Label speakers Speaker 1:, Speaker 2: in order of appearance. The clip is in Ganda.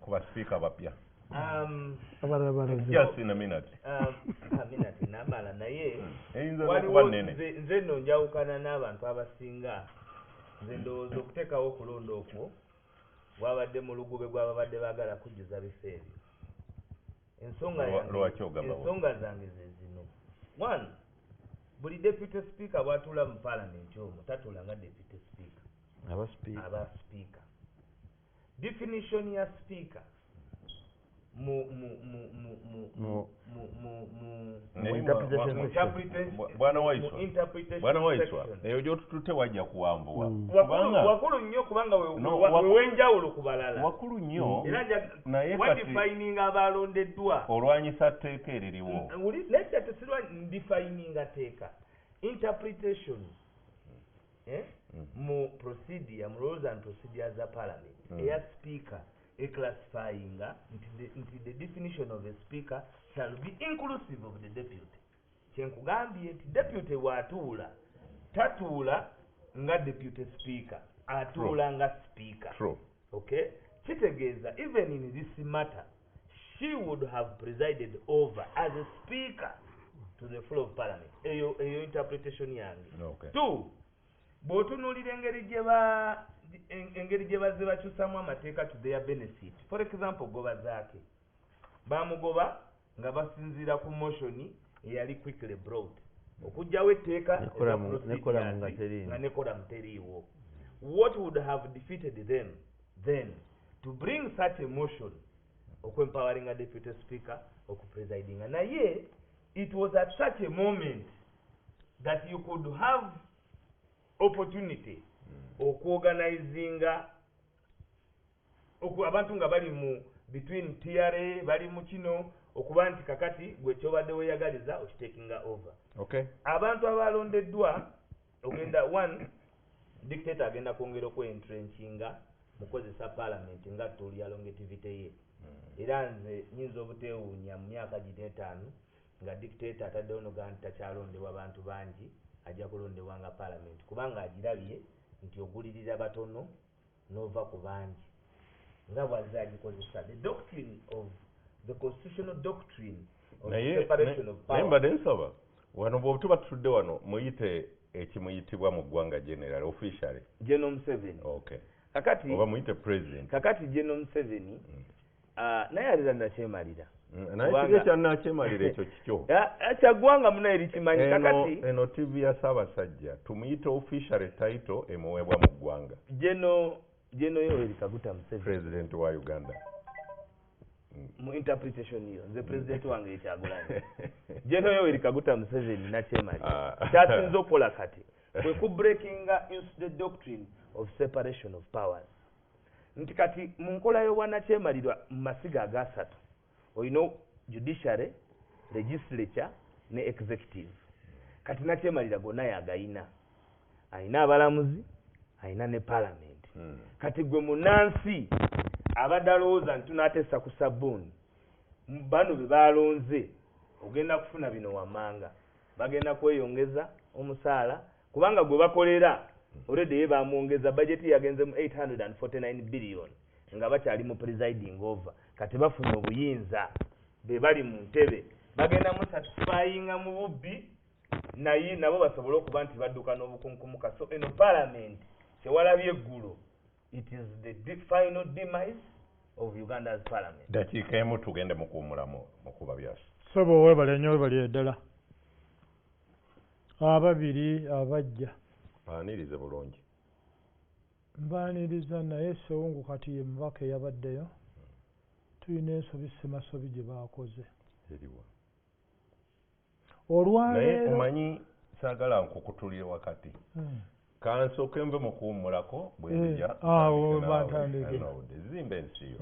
Speaker 1: kuba speaker bapya.
Speaker 2: Just
Speaker 1: in a minute.
Speaker 2: A minute namala naye
Speaker 1: waliwo
Speaker 2: nze nno njawukana n'abantu abasinga nze ndowooza okuteekawo okulonda okwo gwabadde mu lugube gw'ababadde baagala kujjuza bifo ebyo. Ensonga zange ze zino. One, buli deputy speaker bw'atuula mu parliament omwo tatuula nga deputy speaker. Aba speaker. Definition ya speaker
Speaker 1: Bwana Waiswa eyo gyotutute wajja kuwambua
Speaker 2: wakulu nnyo kubanga wewenjawulo ku balala
Speaker 1: wakulu nnyo
Speaker 2: naye defining abaalondeddwa
Speaker 1: olwanyisa tteeka eririwo
Speaker 2: leta tesirwa defining teeka interpretation mu procedure mu rules and procedures za parliament eya speaker classifying into the definition of a speaker shall be inclusive of the deputy. Kyenkugambye nti deputy watuula tatuula nga deputy speaker atuula nga speaker.
Speaker 1: True.
Speaker 2: Okay, kitegeeza even in this matter she would have presided over as a speaker to the floor of parliament. Eyo interpretation yange.
Speaker 1: Okay.
Speaker 2: Two, bw'otunuulira engeri gye bazze bakyusamu amateeka to their benefit. For example, goba zaake bamugoba nga basinziira ku motion eyali quickly brought okujjawo etteeka nga nekola muteriiwo. What would have defeated them then to bring such a motion okwempowering a deputy speaker okupresiding? Naye it was at such a moment that you could have opportunity okuorganizinga abantu nga bali mu between TRA bali mu kino okuba nti kakati gwe kyobadde weyagaliza okitekinga over.
Speaker 1: Okay.
Speaker 2: Abantu abaalondeddwa ogenda one dictator agenda kwongera okweentrenchinga mukozesa parliament nga tuli alongativity ye. Era nze nyinza obuteewuunya mu myaka gino 5 nga dictator ataddewo noga nti takyalondebwa abantu bangi ajja kulondebwa nga parliament kubanga agirabye nti ogulirira batono nova ku bangi nga bwazze agikozesa. The doctrine of the constitutional doctrine of separation of power.
Speaker 1: Naye nsaba wano bw'otuba tutudde wano muyite ekimuyitibwa mu ggwanga general officially
Speaker 2: General Museveni.
Speaker 1: Okay.
Speaker 2: Kakati
Speaker 1: oba muyite president.
Speaker 2: Kakati General Museveni naye alira nakyemalira.
Speaker 1: Naye kiki kyannakyemalira ekyo kikyo.
Speaker 2: Kyaggwanga muno erikimanyi kakati.
Speaker 1: Eno TV ya Ssaabasajja tumuyite officially title emuweebwa mu ggwanga.
Speaker 2: General Yoweri Kaguta Museveni.
Speaker 1: President wa Uganda.
Speaker 2: Mu interpretation hiyo nze president wange ekyagulanye. General Yoweri Kaguta Museveni nakyemalira. Kyasinza okukola kati kwe ku breaking the doctrine of separation of powers. Nti kati mu nkola y'obwannakyemalirwa mu masiga agasatu olina judiciary, legislature ne executive. Kati nakyemalira gonna yagayina. Ayina abalamuzi, ayina ne parliament. Kati gwe munansi abadde alowooza nti tunaateesa ku sabbuuni bano be baalonze ogenda kufuna bino wammanga bagenda kweyongeza omusaala kubanga gwe bakolera already ye bamwongeza bajeti yagenze mu 849 billion nga bakyali mu presiding over kati bafuna obuyinza be bali mu ntebe bagenda mu satisfyinga mu bubbi naye nabo basobole okuba nti badduka n'obukunkumuka. So eno parliament kyewalabye eggulo it is the final demise of Uganda's parliament.
Speaker 1: Dakiika emu tugende mukuumulamu mukuba byasi.
Speaker 3: Sobo webale nnyo webali eddala. Ababiri abajja.
Speaker 1: Baanirize bulungi.
Speaker 3: Mbaaniriza naye Sewungu kati ye mubaka eyabaddeyo. Tulina ensobi ssemasobi gye baakoze.
Speaker 1: Eriwa.
Speaker 3: Olwaleero.
Speaker 1: Naye omanyi saagala nkukutulire wakati. Kansooke nve mukuwummulako bwe njja.
Speaker 3: Awo batandike.
Speaker 1: Zimba ensi yo.